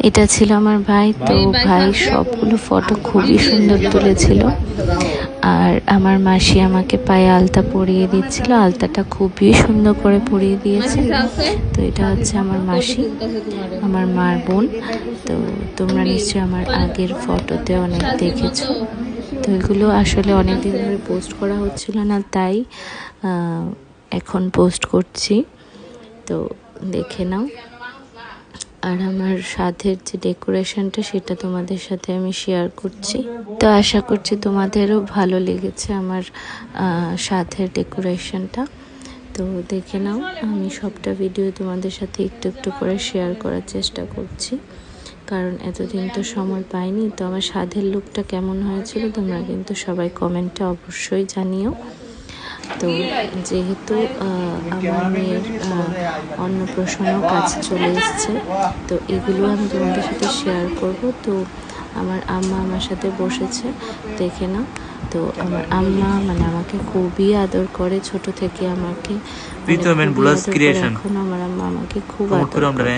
এটা ছিল আমার ভাই। তো ভাই সবগুলো ফটো খুবই সুন্দর তুলেছিল। আর আমার মাসি আমাকে পায়ে আলতা পরিয়ে দিচ্ছিল, আলতাটা খুবই সুন্দর করে পরিয়ে দিয়েছে। তো এটা হচ্ছে আমার মাসি, আমার মার বোন। তো তোমরা নিশ্চয়ই আমার আগের ফটোতে অনেক দেখেছো। তো এগুলো আসলে অনেক দিন ধরে পোস্ট করা হচ্ছিল না, তাই এখন পোস্ট করছি, তো দেখে নাও। আর আমার সাথের যে ডেকোরেশনটা সেটা তোমাদের সাথে আমি শেয়ার করছি। তো আশা করছি তোমাদেরও ভালো লেগেছে আমার সাথের ডেকোরেশনটা। তো দেখে নাও, আমি সবটা ভিডিও তোমাদের সাথে একটু একটু করে শেয়ার করার চেষ্টা করছি, কারণ এতদিন তো সময় পাইনি। তো আমার সাধের লুকটা কেমন হয়েছিল তোমরা কিন্তু সবাই কমেন্টে অবশ্যই জানিও। তো যেহেতু আমার মেয়ের অন্নপ্রাশনও কাছে চলে এসছে, তো এগুলো আমি তোমাদের সাথে শেয়ার করব। তো আমার আম্মা আমার সাথে বসেছে, দেখে না। তো আমার আম্মা মানে আমাকে খুবই আদর করে, ছোট থেকে আমাকে এখন আমার আম্মা আমাকে খুব আদর করে।